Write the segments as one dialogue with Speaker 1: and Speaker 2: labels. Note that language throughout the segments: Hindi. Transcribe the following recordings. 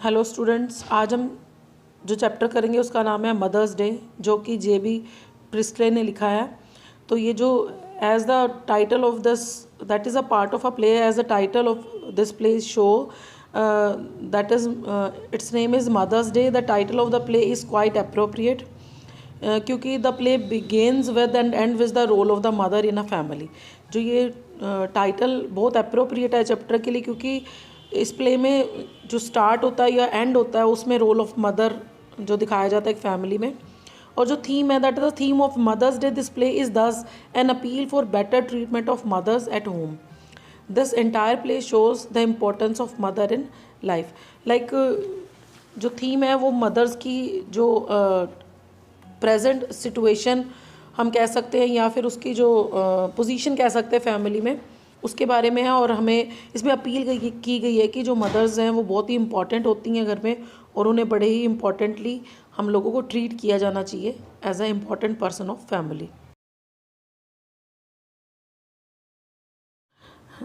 Speaker 1: हेलो स्टूडेंट्स, आज हम जो चैप्टर करेंगे उसका नाम है मदर्स डे, जो कि जे.बी. प्रिस्टले ने लिखा है। तो ये जो as the title of this, that is a part of a play, as the title of this play show, that is its name is Mother's Day. The title of the play is quite appropriate, क्योंकि the play begins with and end with the role of the mother in a family. जो ये टाइटल बहुत अप्रोप्रिएट है चैप्टर के लिए, क्योंकि इस प्ले में जो स्टार्ट होता है या एंड होता है उसमें रोल ऑफ मदर जो दिखाया जाता है एक फैमिली में। और जो थीम है, that is the theme of Mother's Day. This play is thus an appeal for better treatment of mothers at home. This entire play shows the importance of mother in life. Like जो थीम है वो मदर्स की जो प्रेजेंट सिचुएशन हम कह सकते हैं, या फिर उसकी जो पोजीशन कह सकते हैं फैमिली में, उसके बारे में है। और हमें इसमें अपील की गई है कि जो मदर्स हैं वो बहुत ही इंपॉर्टेंट होती हैं घर में, और उन्हें बड़े ही इम्पॉर्टेंटली हम लोगों को ट्रीट किया जाना चाहिए as a important person of family.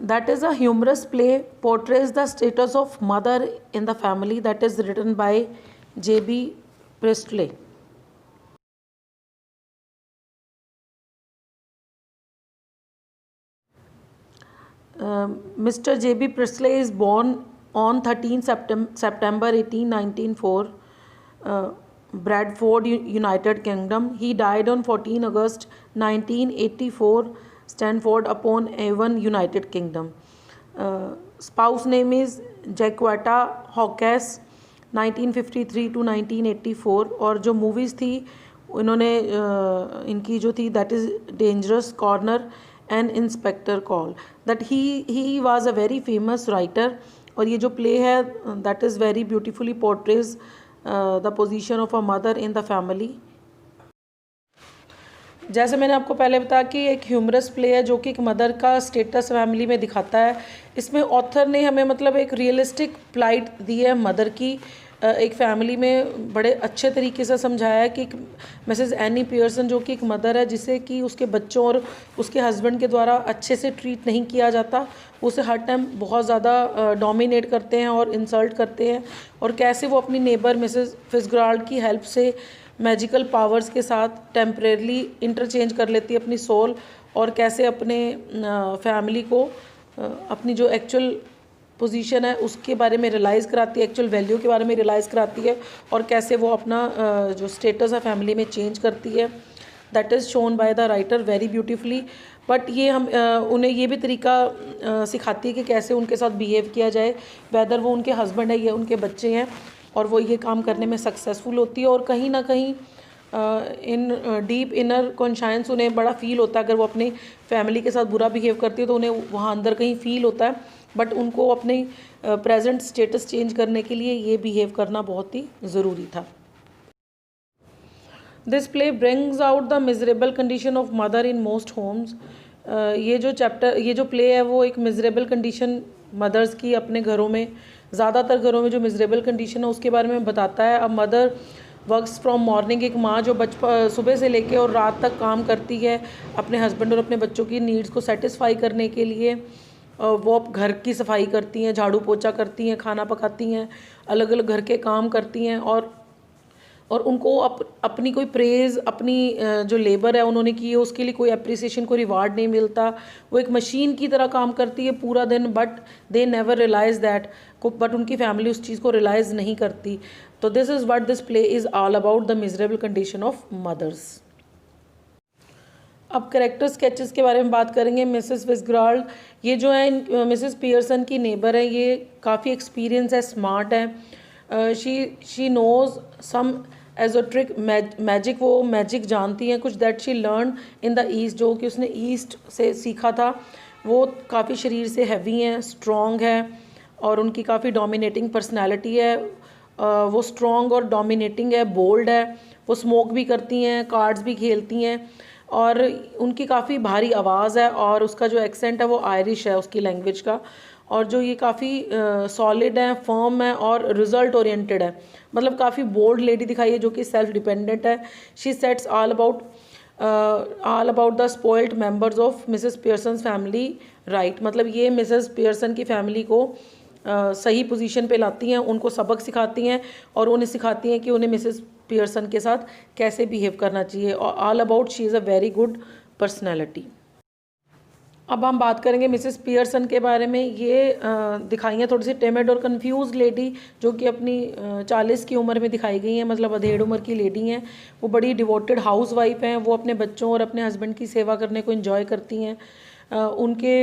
Speaker 1: That is a humorous play portrays the status of mother in the family, that is written by J.B. Priestley. Mr. J.B. Priestley is born on 13 September 1894, Bradford, United Kingdom. He died on 14 August 1984, Stanford upon Avon, United Kingdom. Spouse name is Jacquetta Hawkes, 1953 to 1984. और जो मूवीज़ थी इन्होंने इनकी जो थी, that is dangerous corner and inspector call, that he was a very famous writer. और ये जो प्ले है that is very beautifully portrays the position of a mother in the family. जैसे मैंने आपको पहले बताया कि एक ह्यूमरस प्ले है जो कि एक मदर का स्टेटस फैमिली में दिखाता है। इसमें ऑथर ने हमें मतलब एक रियलिस्टिक प्लाइट दी है मदर की एक फैमिली में, बड़े अच्छे तरीके से समझाया है कि मिसेस एनी पियर्सन जो कि एक मदर है, जिसे कि उसके बच्चों और उसके हस्बैंड के द्वारा अच्छे से ट्रीट नहीं किया जाता, उसे हर टाइम बहुत ज़्यादा डोमिनेट करते हैं और इंसल्ट करते हैं, और कैसे वो अपनी नेबर मिसेस फिट्जगेराल्ड की हेल्प से मैजिकल पावर्स के साथ टेम्परेरली इंटरचेंज कर लेती है अपनी सोल, और कैसे अपने फैमिली को अपनी जो एक्चुअल पोजीशन है उसके बारे में रियलाइज़ कराती है, एक्चुअल वैल्यू के बारे में रियलाइज़ कराती है, और कैसे वो अपना जो स्टेटस है फैमिली में चेंज करती है। That is shown by the writer very beautifully. But ये हम उन्हें ये भी तरीका सिखाती है कि कैसे उनके साथ बिहेव किया जाए, वेदर वो उनके हस्बैंड है या उनके बच्चे हैं, और वो ये काम करने में सक्सेसफुल होती है। और कहीं ना कहीं इन डीप इनर कॉन्शियस उन्हें बड़ा फील होता है, अगर वो अपनी फैमिली के साथ बुरा बिहेव करती है तो उन्हें वहाँ अंदर कहीं फील होता है, बट उनको अपने प्रेजेंट स्टेटस चेंज करने के लिए ये बिहेव करना बहुत ही ज़रूरी था। This play brings out the miserable condition of mother in most homes. ये जो प्ले है वो एक मिजरेबल कंडीशन मदर्स की अपने घरों में, ज़्यादातर घरों में जो मिजरेबल कंडीशन है उसके बारे में बताता है। अब मदर वर्क्स फ्रॉम मॉर्निंग, एक माँ जो सुबह से लेके और रात तक काम करती है अपने हस्बैंड और अपने बच्चों की नीड्स को सेटिस्फाई करने के लिए। वो अब घर की सफाई करती हैं, झाड़ू पोछा करती हैं, खाना पकाती हैं, अलग अलग घर के काम करती हैं, और उनको अपनी कोई प्रेज़, अपनी जो लेबर है उन्होंने की है उसके लिए कोई अप्रिसिएशन, कोई रिवार्ड नहीं मिलता। वो एक मशीन की तरह काम करती है पूरा दिन, but they never realise that, but उनकी फैमिली उस चीज़ को रियलाइज़ नहीं करती। तो this is what this play is all about, the miserable condition of mothers. अब कैरेक्टर स्केचेस के बारे में बात करेंगे। मिसेस फिट्जगेराल्ड, ये जो है मिसेस पियर्सन की नेबर है, ये काफ़ी एक्सपीरियंस है, स्मार्ट है। शी नोज़ सम एजोट्रिक मैजिक, वो मैजिक जानती हैं कुछ, that she learn in the east, जो कि उसने ईस्ट से सीखा था। वो काफ़ी शरीर से हैवी हैं, स्ट्रॉन्ग है, और उनकी काफ़ी डोमिनेटिंग पर्सनैलिटी है। वो स्ट्रॉन्ग और डोमिनेटिंग है, बोल्ड है, वो स्मोक भी करती हैं, कार्ड्स भी खेलती हैं, और उनकी काफ़ी भारी आवाज़ है, और उसका जो एक्सेंट है वो आयरिश है उसकी लैंग्वेज का। और जो ये काफ़ी सॉलिड है, फर्म है, और रिज़ल्ट ओरिएंटेड है, मतलब काफ़ी बोल्ड लेडी दिखाई है जो कि सेल्फ डिपेंडेंट है। She sets all about the spoiled members of Mrs Pearson family right, मतलब ये मिसेस पियर्सन की फैमिली को सही पोजीशन पे लाती हैं, उनको सबक सिखाती हैं और उन्हें सिखाती हैं कि उन्हें मिसेस पियर्सन के साथ कैसे बिहेव करना चाहिए। All about she is a very good personality. अब हम बात करेंगे मिसेस पियर्सन के बारे में। ये दिखाई हैं थोड़ी सी टिमिड और कंफ्यूज लेडी, जो कि अपनी 40 की उम्र में दिखाई गई हैं, मतलब अधेड़ उम्र की लेडी हैं। वो बड़ी डिवोटेड हाउस वाइफ हैं। वो अपने बच्चों और अपने हस्बैंड की सेवा करने को एंजॉय करती हैं। उनके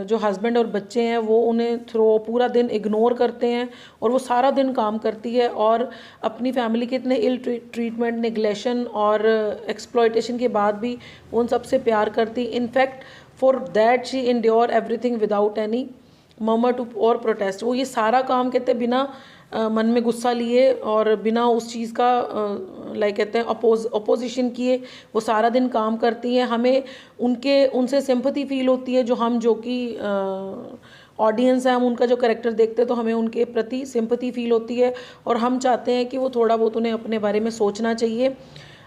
Speaker 1: जो हस्बैंड और बच्चे हैं वो उन्हें पूरा दिन इग्नोर करते हैं और वो सारा दिन काम करती है और अपनी फैमिली के इतने इल ट्रीटमेंट, निगलेशन और एक्सप्लॉयटेशन के बाद भी उन सबसे प्यार करती। In fact for that she endure everything without any murmur to or protest. वो ये सारा काम कहते बिना मन में गुस्सा लिए और बिना उस चीज़ का लाइक कहते हैं अपोजिशन किए वो सारा दिन काम करती हैं। हमें उनसे सिंपैथी फील होती है, जो कि ऑडियंस है, हम उनका जो कैरेक्टर देखते हैं तो हमें उनके प्रति सिंपैथी फील होती है और हम चाहते हैं कि वो थोड़ा बहुत उन्हें अपने बारे में सोचना चाहिए।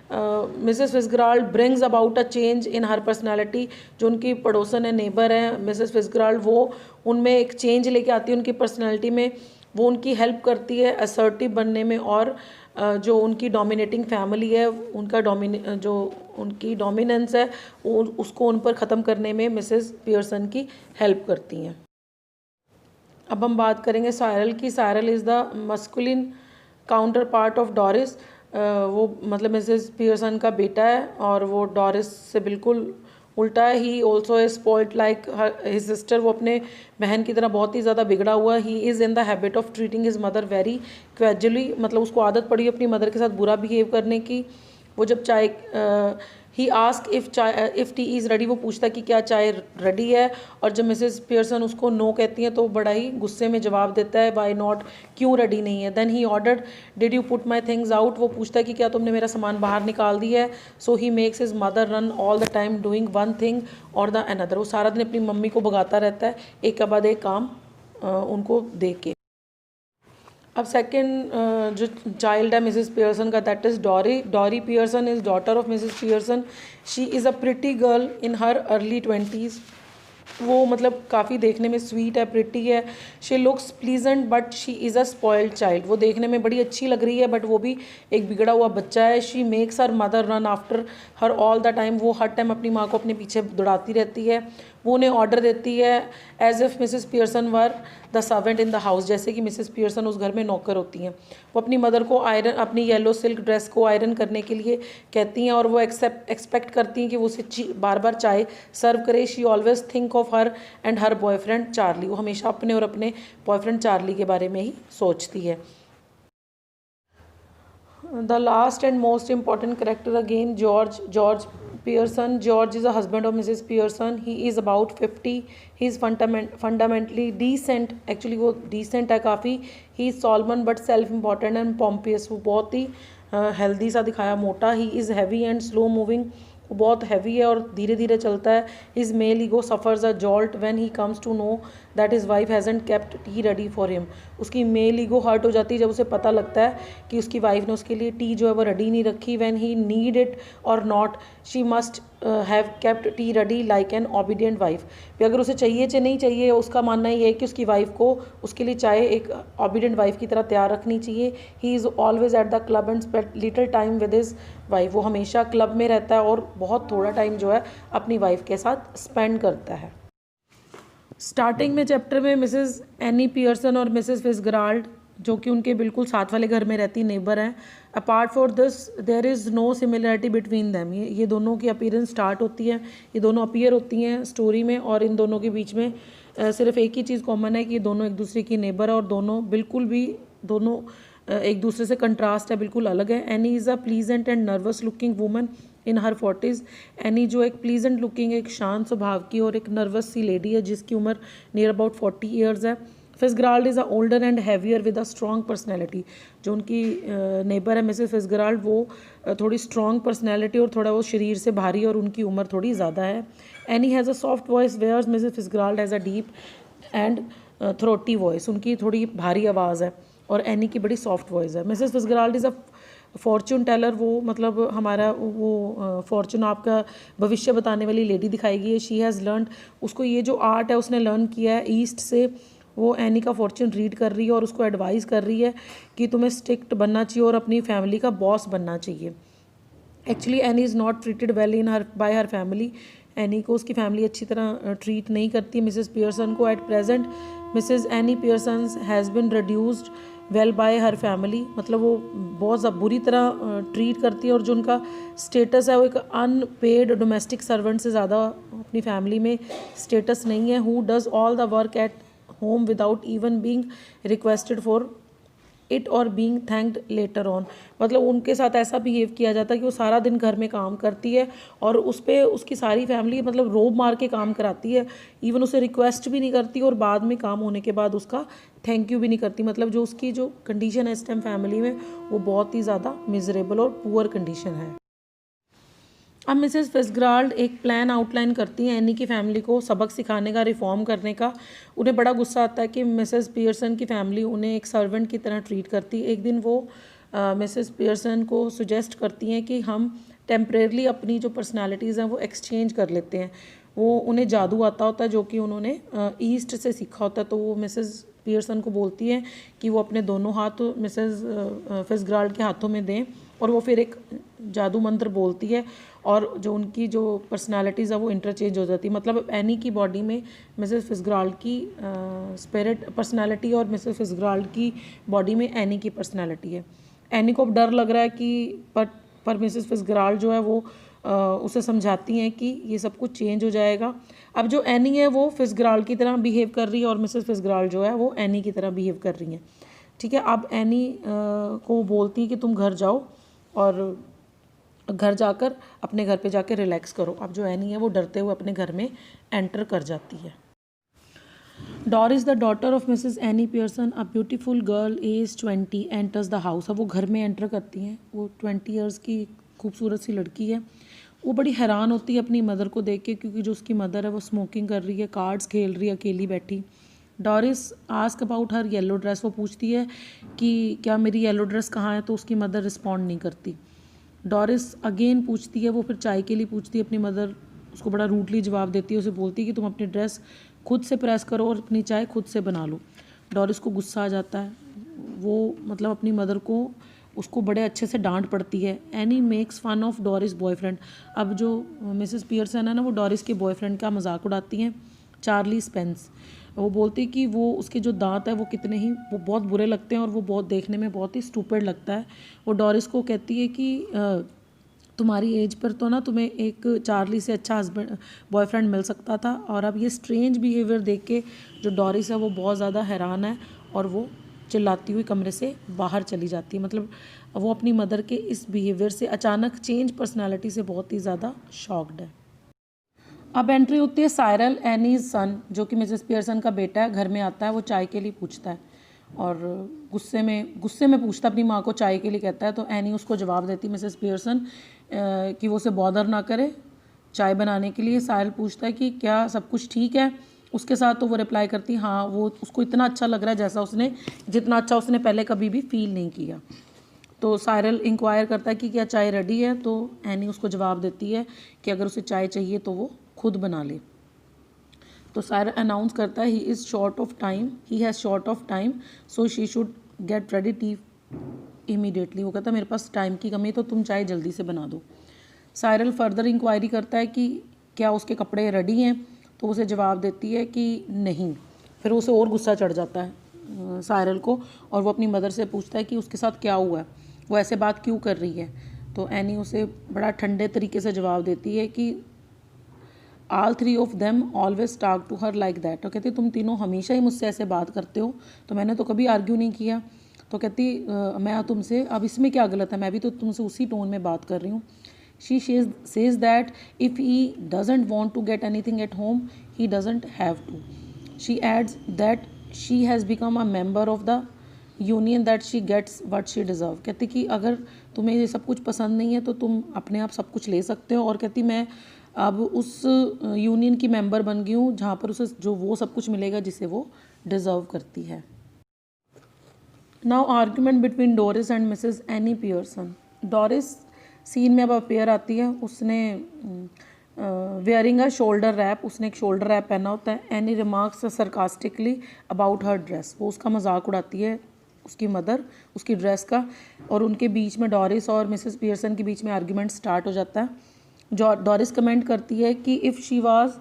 Speaker 1: Mrs Fitzgerald brings about a change in her personality. जो उनकी पड़ोसन है, नेबर हैं मिसेस फिट्जगेराल्ड, वो उनमें एक चेंज लेके आती है उनकी पर्सनालिटी में। वो उनकी हेल्प करती है असर्टिव बनने में और जो उनकी डोमिनेटिंग फैमिली है, जो उनकी डोमिनेंस है उसको उन पर ख़त्म करने में मिसेस पियर्सन की हेल्प करती हैं। अब हम बात करेंगे सायरल की। Cyril is the masculine counterpart of Doris. वो मतलब मिसेस पियर्सन का बेटा है और वो डोरिस से बिल्कुल उल्टा है। He also is spoiled like his sister. वो अपने बहन की तरह बहुत ही ज़्यादा बिगड़ा हुआ। He is in the habit of treating his mother very casually. मतलब उसको आदत पड़ी अपनी मदर के साथ बुरा बिहेव करने की। वो जब चाय he ask if tea is ready, वो पूछता है कि क्या चाय रेडी है, और जब मिसेस पियर्सन उसको नो कहती हैं तो बड़ा ही गुस्से में जवाब देता है, वाई नॉट, क्यों रेडी नहीं है। Then he ordered did you put my things out. वो पूछता है कि क्या तुमने मेरा सामान बाहर निकाल दिया है। So he makes his mother run all the time doing one thing or the another. वो सारा दिन अपनी मम्मी को भगाता रहता है एक के बाद एक काम उनको दे के। अब सेकंड जो चाइल्ड है मिसेस पियर्सन का, that is Dory Pearson is daughter of Mrs Pearson. She is a pretty girl in her early 20s। वो मतलब काफ़ी देखने में स्वीट है, प्रिटी है। She looks pleasant but she is a spoiled child. वो देखने में बड़ी अच्छी लग रही है बट वो भी एक बिगड़ा हुआ बच्चा है। She makes her mother run after her all the time. वो हर टाइम अपनी माँ को अपने पीछे दौड़ाती रहती है। वो उन्हें ऑर्डर देती है as if Mrs Pearson were the servant in the house, जैसे कि मिसेस पियर्सन उस घर में नौकर होती हैं। वो अपनी मदर को अपनी येलो सिल्क ड्रेस को आयरन करने के लिए कहती हैं और वो एक्सपेक्ट करती हैं कि वो उसे बार बार चाय सर्व करे। She always think of her and her boyfriend Charlie. वो हमेशा अपने और अपने बॉयफ्रेंड चार्ली के बारे में ही सोचती है। The last and most important character again, George Pearson. George is a husband of Mrs. Pearson. He is about 50. He is fundamentally decent. Actually वो decent है काफ़ी. He is solemn but self-important and pompous. वो बहुत ही healthy सा दिखाया, मोटा. He is heavy and slow moving. वो बहुत हैवी है और धीरे धीरे चलता है. His male ego suffers a jolt when he comes to know that his wife hasn't kept tea ready for him. उसकी मेल ईगो हर्ट हो जाती है जब उसे पता लगता है कि उसकी वाइफ ने उसके लिए टी जो है वो रेडी नहीं रखी. व्हेन ही नीड इट और not she must have kept tea ready like an obedient wife. अगर उसे चाहिए चाहे नहीं चाहिए, उसका मानना ये है कि उसकी वाइफ को उसके लिए चाहे एक ओबीडियंट वाइफ की तरह तैयार रखनी चाहिए. He is always at the club and spend little time with his wife. वो हमेशा क्लब में रहता है और बहुत थोड़ा टाइम जो है अपनी वाइफ के साथ स्पेंड करता है. स्टार्टिंग में चैप्टर में मिसेस एनी पियर्सन और मिसेस फिट्जगेराल्ड जो कि उनके बिल्कुल साथ वाले घर में रहती नेबर हैं. Apart for this there is no similarity between them. ये दोनों की अपीयरेंस स्टार्ट होती है, ये दोनों अपीयर होती हैं स्टोरी में और इन दोनों के बीच में सिर्फ एक ही चीज़ कॉमन है कि ये दोनों एक दूसरे की नेबर है और दोनों बिल्कुल भी दोनों एक दूसरे से कंट्रास्ट है, बिल्कुल अलग है. Any is a pleasant and nervous looking woman in her 40s. Any जो एक प्लीजेंट लुकिंग, एक शांत स्वभाव की और एक नर्वस सी लेडी है जिसकी उम्र नियर अबाउट 40 ईयर्स है. Fitzgerald is a older and heavier with a strong personality. जो उनकी नेबर है मिसेस फिट्जगेराल्ड वो थोड़ी स्ट्रॉन्ग पर्सनैलिटी और थोड़ा वो शरीर से भारी और उनकी उम्र थोड़ी ज़्यादा है. Annie has a soft voice whereas Mrs Fitzgerald has a deep and throaty voice. उनकी थोड़ी भारी आवाज़ है और एनी की बड़ी सॉफ्ट वॉइस है. Mrs Fitzgerald is a fortune teller. वो मतलब हमारा वो फॉर्चून आपका भविष्य बताने वाली लेडी दिखाई गई है. शी हैज़ लर्न, उसको ये जो आर्ट है उसने लर्न किया है ईस्ट से वो एनी का फॉर्च्यून रीड कर रही है और उसको एडवाइस कर रही है कि तुम्हें स्ट्रिक्ट बनना चाहिए और अपनी फैमिली का बॉस बनना चाहिए। Actually any is not treated well in her by her family. Any को उसकी फैमिली अच्छी तरह ट्रीट नहीं करती मिसेस पियर्सन को। At present Mrs Annie Pearson has been reduced well bye her family, मतलब वो बहुत बुरी तरह ट्रीट करती है और जो उनका स्टेटस है वो एक अनपेड डोमेस्टिक सर्वेंट से ज़्यादा अपनी फैमिली में स्टेटस नहीं है। Who does all the work at home without even being requested for it और बीइंग थैंक्ड लेटर ऑन, मतलब उनके साथ ऐसा बिहेव किया जाता है कि वो सारा दिन घर में काम करती है और उस पर उसकी सारी फैमिली मतलब रोब मार के काम कराती है, इवन उसे रिक्वेस्ट भी नहीं करती और बाद में काम होने के बाद उसका थैंक यू भी नहीं करती। मतलब जो उसकी जो कंडीशन है इस टाइम फैमिली में वो बहुत ही ज़्यादा मिजरेबल और पुअर कंडीशन है। अब मिसेस फिट्जगेराल्ड एक प्लान आउटलाइन करती हैं एनी की फैमिली को सबक सिखाने का, रिफॉर्म करने का। उन्हें बड़ा गुस्सा आता है कि मिसेस पियर्सन की फैमिली उन्हें एक सर्वेंट की तरह ट्रीट करती है। एक दिन वो मिसेस पियर्सन को सुजेस्ट करती हैं कि हम टेम्परेरली अपनी जो पर्सनालिटीज़ हैं वो एक्सचेंज कर लेते हैं। वो उन्हें जादू आता होता है जो कि उन्होंने ईस्ट से सीखा होता है, तो वो मिसेस पियर्सन को बोलती हैं कि वो अपने दोनों हाथ मिसेस फिट्जगेराल्ड के हाथों में दें और वो फिर एक जादू मंत्र बोलती है और जो उनकी जो पर्सनालिटीज़ है वो इंटरचेंज हो जाती है। मतलब एनी की बॉडी में मिसेस फिट्जगेराल्ड की स्पिरिट पर्सनालिटी और मिसेस फिट्जगेराल्ड की बॉडी में एनी की पर्सनालिटी है। एनी को अब डर लग रहा है कि पर मिसेस फिट्जगेराल्ड जो है वो उसे समझाती हैं कि ये सब कुछ चेंज हो जाएगा। अब जो एनी है वो फिट्जगेराल्ड की तरह बिहेव कर रही है और मिसेस फिट्जगेराल्ड जो है वो एनी की तरह बिहेव कर रही हैं। ठीक है, अब एनी को बोलती है कि तुम घर जाओ और घर जाकर अपने घर पे जाकर रिलैक्स करो। अब जो एनी है वो डरते हुए अपने घर में एंटर कर जाती है। Doris the daughter of Mrs Annie Pearson, a beautiful girl age 20 enters the house. अब वो घर में एंटर करती हैं। वो 20 ईयर्स की खूबसूरत सी लड़की है। वो बड़ी हैरान होती है अपनी मदर को देख के, क्योंकि जो उसकी मदर है वो स्मोकिंग कर रही है, कार्ड्स खेल रही है अकेली बैठी। Doris ask about her yellow dress, वो पूछती है कि क्या मेरी येलो ड्रेस कहाँ है, तो उसकी मदर रिस्पॉन्ड नहीं करती। डॉरिस अगेन पूछती है, वो फिर चाय के लिए पूछती है, अपनी मदर उसको बड़ा रूडली जवाब देती है। उसे बोलती है कि तुम अपनी ड्रेस खुद से प्रेस करो और अपनी चाय खुद से बना लो। डॉरिस को गुस्सा आ जाता है। वो मतलब अपनी मदर को उसको बड़े अच्छे से डांट पड़ती है। Annie makes fun of Doris boyfriend. अब जो मिसेस पियर्सन है ना वो डॉरिस के बॉयफ्रेंड का मजाक उड़ाती हैं, चार्ली स्पेंस। वो बोलती कि वो उसके जो दांत है वो कितने ही वो बहुत बुरे लगते हैं और वो बहुत देखने में बहुत ही स्टूपिड लगता है। वो डॉरिस को कहती है कि तुम्हारी एज पर तो ना तुम्हें एक चार्ली से अच्छा हस्बैंड बॉयफ्रेंड मिल सकता था। और अब ये स्ट्रेंज बिहेवियर देख के जो डॉरिस है वो बहुत ज़्यादा हैरान है और वो चिल्लाती हुई कमरे से बाहर चली जाती है। मतलब वो अपनी मदर के इस बिहेवियर से, अचानक चेंज पर्सनालिटी से बहुत ही ज़्यादा शॉक्ड है। अब एंट्री होती है साइरल, एनीज सन, जो कि मिसेस पियर्सन का बेटा है। घर में आता है, वो चाय के लिए पूछता है और गुस्से में पूछता अपनी माँ को चाय के लिए कहता है। तो एनी उसको जवाब देती मिसेस पियर्सन कि वो उसे बॉदर ना करे चाय बनाने के लिए। साइरल पूछता है कि क्या सब कुछ ठीक है उसके साथ, तो वो रिप्लाई करती हाँ, वो उसको इतना अच्छा लग रहा है जितना अच्छा उसने पहले कभी भी फील नहीं किया। तो साइरल इंक्वायर करता है कि क्या चाय रेडी है, तो एनी उसको जवाब देती है कि अगर उसे चाय चाहिए तो वो खुद बना ले। तो साइरल अनाउंस करता है he has short of time so she should get ready T immediately. वो कहता है मेरे पास टाइम की कमी है तो तुम चाय जल्दी से बना दो। साइरल फर्दर इंक्वायरी करता है कि क्या उसके कपड़े रेडी हैं, तो उसे जवाब देती है कि नहीं। फिर उसे और गुस्सा चढ़ जाता है साइरल को और वो अपनी मदर से पूछता है कि उसके साथ क्या हुआ है, वो ऐसे बात क्यों कर रही है। तो एनी उसे बड़ा ठंडे तरीके से जवाब देती है कि all three of them always talk to her like that. तो कहती तुम तीनों हमेशा ही मुझसे ऐसे बात करते हो, तो मैंने तो कभी आर्ग्यू नहीं किया। तो कहती मैं तुमसे अब इसमें क्या गलत है, मैं भी तो तुमसे उसी टोन में बात कर रही हूँ। She says that if he doesn't want to get anything at home, he doesn't have to. She adds that she has become a member of the union that she gets what she deserve. कहती कि अगर तुम्हें ये सब कुछ पसंद नहीं है तो तुम अपने आप सब कुछ ले सकते हो। और कहती मैं अब उस यूनियन की मेंबर बन गई हूँ जहाँ पर उसे जो वो सब कुछ मिलेगा जिसे वो डिज़र्व करती है। Now argument between Doris and Mrs Annie Pearson. Doris scene में अब अपेयर आती है। उसने वेयरिंग अ शोल्डर रैप, उसने एक शोल्डर रैप पहना होता है। Any remarks sarcastically about her dress, वो उसका मजाक उड़ाती है उसकी मदर उसकी ड्रेस का। और उनके बीच में डॉरिस और मिसेस पियर्सन के बीच में आर्ग्यूमेंट स्टार्ट हो जाता है। डॉरिस कमेंट करती है कि if she was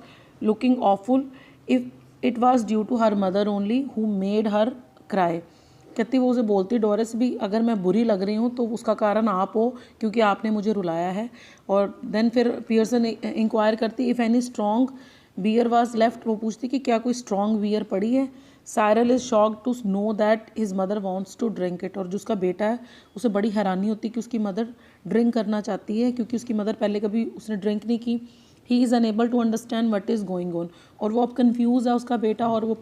Speaker 1: looking awful, if it was due to her mother only who made her cry. कहती वो उसे बोलती डॉरिस भी, अगर मैं बुरी लग रही हूँ तो उसका कारण आप हो, क्योंकि आपने मुझे रुलाया है। और देन फिर पियर्सन इंक्वायर करती if any strong beer was left, वो पूछती कि क्या कोई स्ट्रॉन्ग बियर पड़ी है। Cyril is shocked to know that his mother wants to drink it, और जो उसका बेटा है उसे बड़ी हैरानी होती कि उसकी मदर ड्रिंक करना चाहती है, क्योंकि उसकी मदर पहले कभी उसने ड्रिंक नहीं की। He is unable to understand what is going on, और वो अब कन्फ्यूज़ है उसका बेटा, और वो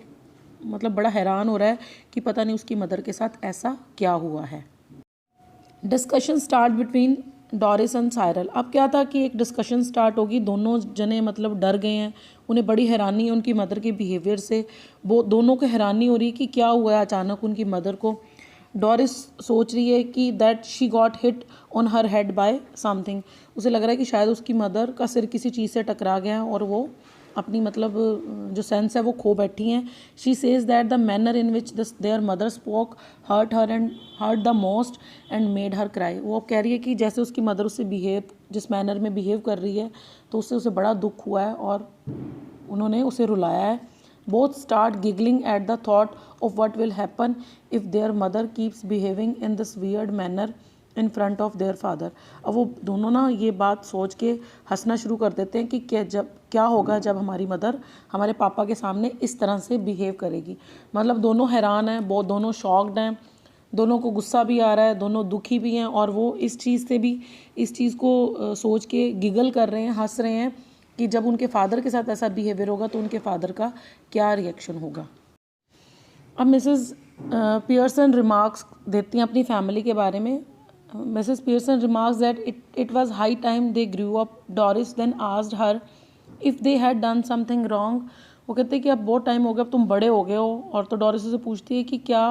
Speaker 1: मतलब बड़ा हैरान हो रहा है कि पता नहीं उसकी मदर के साथ ऐसा क्या हुआ है। Discussion start between Doris and Cyril. अब क्या था कि एक डिस्कशन स्टार्ट होगी, दोनों जने मतलब डर गए हैं, उन्हें बड़ी हैरानी है उनकी मदर के बिहेवियर से। वो दोनों को हैरानी हो रही है कि क्या हुआ है अचानक उनकी मदर को। डॉरिस सोच रही है कि that she got hit on her head by something, उसे लग रहा है कि शायद उसकी मदर का सिर किसी चीज़ से टकरा गया है और वो अपनी मतलब जो सेंस है वो खो बैठी हैं। She says that the manner in which their mother spoke hurt her and hurt the most and made her cry. वो अब कह रही है कि जैसे उसकी मदर उससे बिहेव जिस मैनर में बिहेव कर रही है तो उससे उसे बड़ा दुख हुआ है और उन्होंने उसे रुलाया है। Both start giggling at the thought of what will happen if there mother keeps behaving in this weird manner in front of their father. अब वो दोनों ना ये बात सोच के हंसना शुरू कर देते हैं कि क्या होगा जब हमारी मदर हमारे पापा के सामने इस तरह से बिहेव करेगी। मतलब दोनों हैरान हैं, बहुत दोनों शॉक्ड हैं, दोनों को गुस्सा भी आ रहा है, दोनों दुखी भी हैं, और वो इस चीज़ को सोच के गिगल कर रहे हैं, हंस रहे हैं कि जब उनके फादर के साथ ऐसा बिहेवियर होगा तो उनके फादर का क्या रिएक्शन होगा। अब मिसेस पियर्सन रिमार्क्स देती हैं अपनी फैमिली के बारे में। Mrs. Pearson remarks that it was high time they grew up. Doris then asked her if they had done something wrong. वो कहते हैं कि अब बहुत टाइम हो गया, अब तुम बड़े हो गए हो, और तो डॉरिस उसे पूछती है कि क्या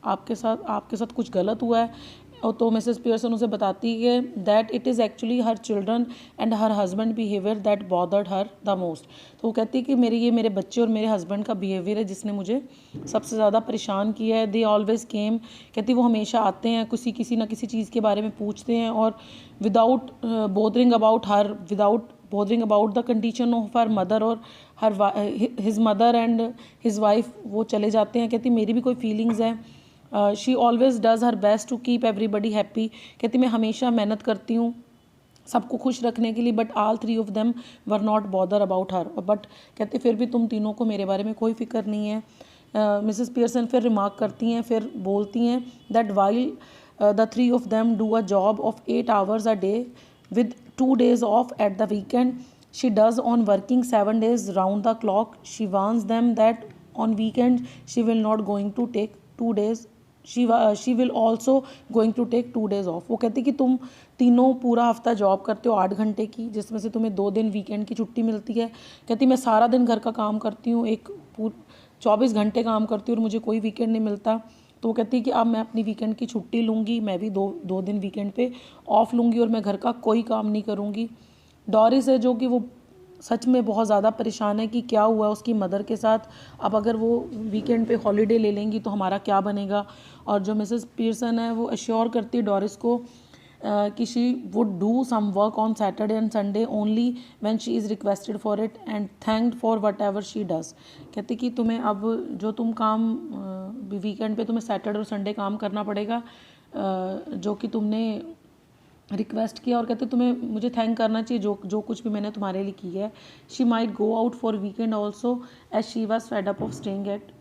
Speaker 1: आपके साथ कुछ गलत हुआ है। और तो मिसेस पियर्सन उसे बताती है that it is actually her children and her husband behaviour that bothered her the most. तो वो कहती है कि मेरे बच्चे और मेरे हस्बैंड का बिहेवियर है जिसने मुझे सबसे ज़्यादा परेशान किया है। दे ऑलवेज केम, कहती वो हमेशा आते हैं, किसी ना किसी चीज़ के बारे में पूछते हैं, और without bothering about the condition of her mother or his mother and his wife, वो चले जाते हैं। कहती मेरी भी कोई फीलिंग्स है। She always does her best to keep everybody happy. कहती मैं हमेशा मेहनत करती हूँ सबको खुश रखने के लिए, but all three of them were not bother about her. But कहते फिर भी तुम तीनों को मेरे बारे में कोई फिक्र नहीं है। मिसेस पियर्सन फिर रिमार्क करती हैं, फिर बोलती हैं that while the three of them do a job of 8 hours a day with 2 days off at the weekend, she does on working 7 days round the clock. She warns them that on weekends she will not going to take 2 days, she will also going to take 2 days off. वो कहती कि तुम तीनों पूरा हफ्ता जॉब करते हो 8 घंटे की, जिसमें से तुम्हें 2 दिन वीकेंड की छुट्टी मिलती है। कहती मैं सारा दिन घर का काम करती हूँ, 24 घंटे काम करती हूँ और मुझे कोई वीकेंड नहीं मिलता। तो वो कहती है कि अब मैं अपनी वीकेंड की छुट्टी लूँगी, मैं भी दो दिन वीकेंड पे ऑफ लूँगी और मैं घर का कोई काम नहीं करूँगी। डॉरिस है जो कि वो सच में बहुत ज़्यादा परेशान है कि क्या हुआ उसकी मदर के साथ, अब अगर वो वीकेंड पे हॉलीडे ले लेंगी तो हमारा क्या बनेगा। और जो मिसेस पियर्सन है वो अश्योर करती है डॉरिस को कि she would do some work on Saturday and Sunday only when she is requested for it and thanked for whatever she does. कहती कि तुम्हें अब जो तुम काम वीकेंड पे तुम्हें सैटरडे और संडे काम करना पड़ेगा जो कि तुमने रिक्वेस्ट किया, और कहते तुम्हें मुझे थैंक करना चाहिए जो कुछ भी मैंने तुम्हारे लिए किया है। She might go out for weekend also as she was fed up of staying at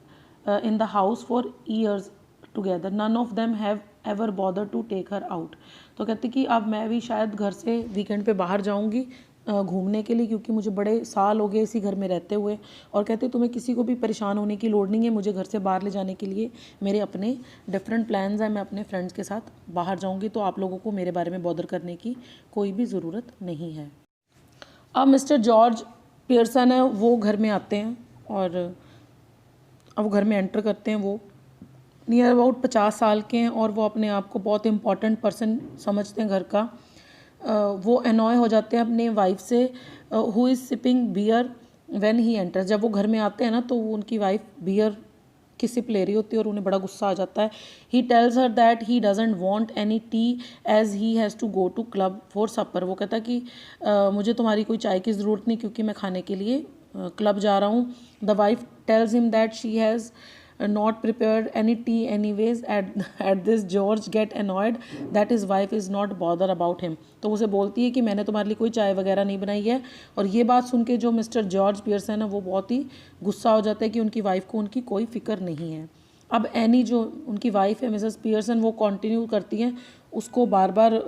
Speaker 1: in the house for years together, none of them have ever bother to take her out. तो कहती कि अब मैं भी शायद घर से वीकेंड पे बाहर जाऊंगी घूमने के लिए, क्योंकि मुझे बड़े साल हो गए इसी घर में रहते हुए। और कहते तुम्हें किसी को भी परेशान होने की लोड़ नहीं है, मुझे घर से बाहर ले जाने के लिए मेरे अपने डिफरेंट प्लान्स हैं, मैं अपने फ्रेंड्स के साथ बाहर जाऊंगी, तो आप लोगों को मेरे बारे में बॉदर करने की कोई भी ज़रूरत नहीं है। अब मिस्टर जॉर्ज पियर्सन है वो घर में आते हैं, और अब वो घर में एंटर करते हैं। वो नियर अबाउट 50 साल के हैं और वो अपने आप को बहुत इम्पॉर्टेंट पर्सन समझते हैं घर का। वो अनॉय हो जाते हैं अपने वाइफ से, who is sipping beer when he enters. जब वो घर में आते हैं ना तो वो उनकी वाइफ बियर की सिप ले रही होती है और उन्हें बड़ा गुस्सा आ जाता है। He tells her that he doesn't want any tea as he has to go to club for supper. वो कहता है कि मुझे तुम्हारी कोई चाय की ज़रूरत नहीं क्योंकि मैं खाने के लिए क्लब जा रहा हूँ। The wife tells him that she has not prepared any tea anyways। at this George get annoyed that his wife is not bother about him। तो उसे बोलती है कि मैंने तुम्हारे लिए कोई चाय वगैरह नहीं बनाई है। और ये बात सुन के जो मिस्टर जॉर्ज पियर्सन है वो बहुत ही गुस्सा हो जाता है कि उनकी वाइफ को उनकी कोई फिक्र नहीं है। अब एनी जो उनकी वाइफ है मिसेस पियर्सन, वो कंटिन्यू करती हैं उसको बार बार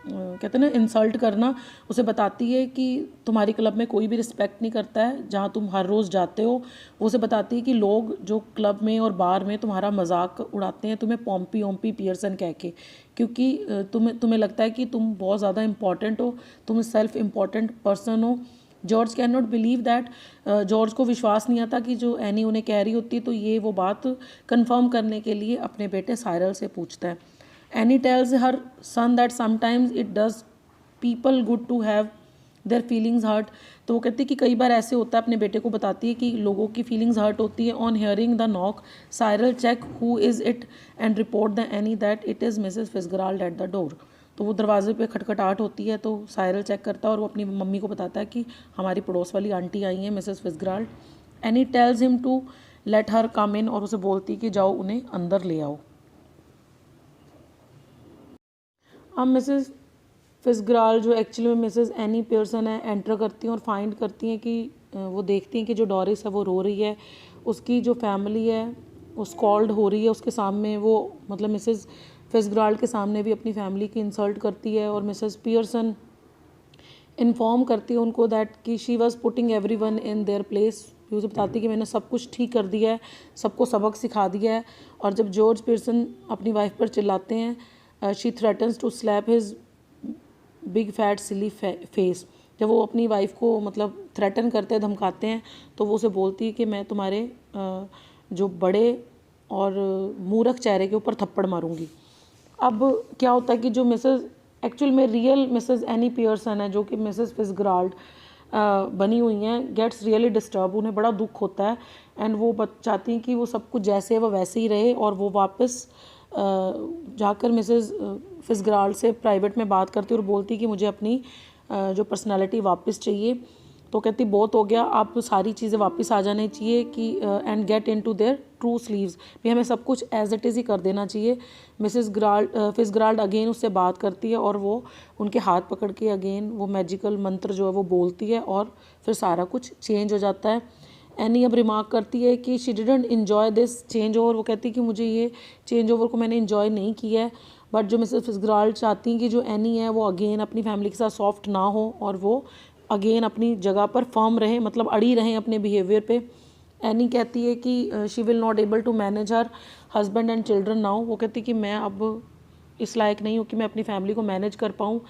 Speaker 1: कहते हैं ना इंसल्ट करना। उसे बताती है कि तुम्हारी क्लब में कोई भी रिस्पेक्ट नहीं करता है जहाँ तुम हर रोज़ जाते हो। वो उसे बताती है कि लोग जो क्लब में और बार में तुम्हारा मजाक उड़ाते हैं तुम्हें पॉम्पी ओम्पी पियर्सन कह के, क्योंकि तुम्हें लगता है कि तुम बहुत ज़्यादा इंपॉर्टेंट हो, तुम सेल्फ इम्पॉर्टेंट पर्सन हो। George can not believe that. George को विश्वास नहीं आता कि जो एनी उन्हें कह रही होती है, तो ये वो बात कंफर्म करने के लिए अपने बेटे साइरल से पूछता है। Annie tells her son that sometimes it does people good to have their feelings hurt। तो वो कहती है कि कई बार ऐसे होता है, अपने बेटे को बताती है कि लोगों की फीलिंग्स हर्ट होती है। On hearing the knock Cyril check who is it and report the Annie that it is Mrs Fitzgerald at the door. तो वो दरवाजे पे खटखटाहट होती है तो साइरल चेक करता है और वो अपनी मम्मी को बताता है कि हमारी पड़ोस वाली आंटी आई हैं Mrs Fitzgerald. Annie tells him to let her come in, और उसे बोलती है कि जाओ उन्हें अंदर ले आओ। अब मिसेस फिट्जगेराल्ड जो एक्चुअली में मिसेस एनी पियर्सन है एंटर करती हैं और फाइंड करती हैं कि वो देखती हैं कि जो डोरिस है वो रो रही है, उसकी जो फैमिली है वो स्कॉल्ड हो रही है उसके सामने। वो मतलब मिसेस फिट्जगेराल्ड के सामने भी अपनी फैमिली की इंसल्ट करती है और मिसेस पियर्सन इन्फॉर्म करती है उनको दैट कि she was putting everyone in their place. उसे बताती है कि मैंने सब कुछ ठीक कर दिया है, सबको सबक सिखा दिया है। और जब जॉर्ज पियर्सन अपनी वाइफ पर चिल्लाते हैं, she threatens to slap his big fat silly face. जब वो अपनी वाइफ को मतलब थ्रेटन करते हैं, धमकाते हैं, तो वो उसे बोलती है कि मैं तुम्हारे जो बड़े और मूर्ख चेहरे के ऊपर थप्पड़ मारूंगी। अब क्या होता है कि जो मिसेस एक्चुअल में रियल मिसेस एनी पियर्सन है जो कि मिसेस फिट्जगेराल्ड बनी हुई हैं, गेट्स रियली डिस्टर्ब। उन्हें बड़ा दुख होता है एंड वो चाहती हैं कि वो सब कुछ जैसे वो वैसे ही रहे और वो वापस जाकर मिसेस फिट्जगेराल्ड से प्राइवेट में बात करती और बोलती कि मुझे अपनी जो पर्सनालिटी वापस चाहिए। तो कहती बहुत हो गया, आप सारी चीज़ें वापस आ जानी चाहिए कि and get into their true sleeves, भी हमें सब कुछ एज इट इज़ ही कर देना चाहिए। मिसेस फिट्जगेराल्ड अगेन उससे बात करती है और वो उनके हाथ पकड़ के अगेन वो मैजिकल मंत्र जो है वो बोलती है और फिर सारा कुछ चेंज हो जाता है। एनी अब रिमार्क करती है कि she didn't enjoy this change over. वो कहती है कि मुझे ये चेंज ओवर को मैंने इन्जॉय नहीं किया है। बट जो मिसेस फिट्जगेराल्ड चाहती हैं कि जो एनी है वो अगेन अपनी फैमिली के साथ सॉफ्ट ना हो और वो अगेन अपनी जगह पर फर्म रहें, मतलब अड़ी रहें अपने बिहेवियर पे। एनी कहती है कि she will not able to manage her husband and children now. वो कहती है कि मैं अब इस लायक नहीं हूँ कि मैं अपनी फैमिली को मैनेज कर पाऊँ।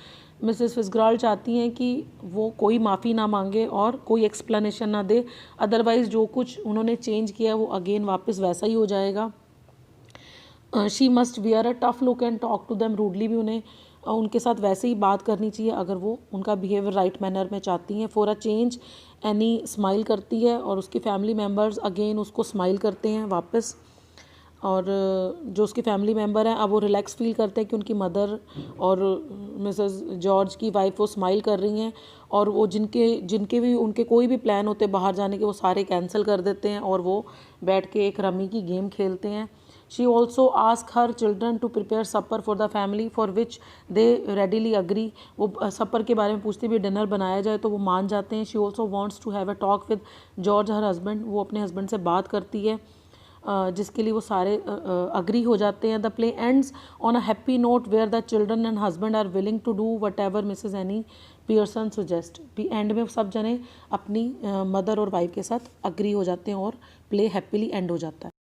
Speaker 1: मिसेस फिट्जगेराल्ड चाहती हैं कि वो कोई माफ़ी ना मांगे और कोई एक्सप्लेनेशन ना दे, अदरवाइज़ जो कुछ उन्होंने चेंज किया वो अगेन वापस वैसा ही हो जाएगा। She must wear a tough look and talk to them rudely, भी उन्हें उनके साथ वैसे ही बात करनी चाहिए अगर वो उनका बिहेवियर राइट मैनर में चाहती हैं। For a change any smile करती है और उसकी फैमिली मेम्बर्स अगेन उसको स्माइल करते हैं वापस। और जो उसके फैमिली मेम्बर हैं अब वो रिलैक्स फील करते हैं कि उनकी मदर और मिसेस जॉर्ज की वाइफ वो स्माइल कर रही हैं और वो जिनके भी उनके कोई भी प्लान होते हैं बाहर जाने के वो सारे कैंसिल कर देते हैं और वो बैठ के एक रमी की गेम खेलते हैं। She also ask her children to prepare supper for the family for which they readily agree. वो सपर के बारे में पूछते भी डिनर बनाया जाए तो वो मान जाते हैं। She also wants to have a talk with George her husband. वो अपने हस्बैंड से बात करती है जिसके लिए वो सारे अग्री हो जाते हैं। The play ends on a happy note where the children and husband are willing to do whatever Mrs Annie Pearson suggest. भी एंड में सब जने अपनी मदर और वाइफ के साथ अग्री हो जाते हैं और प्ले हैप्पीली एंड हो जाता है।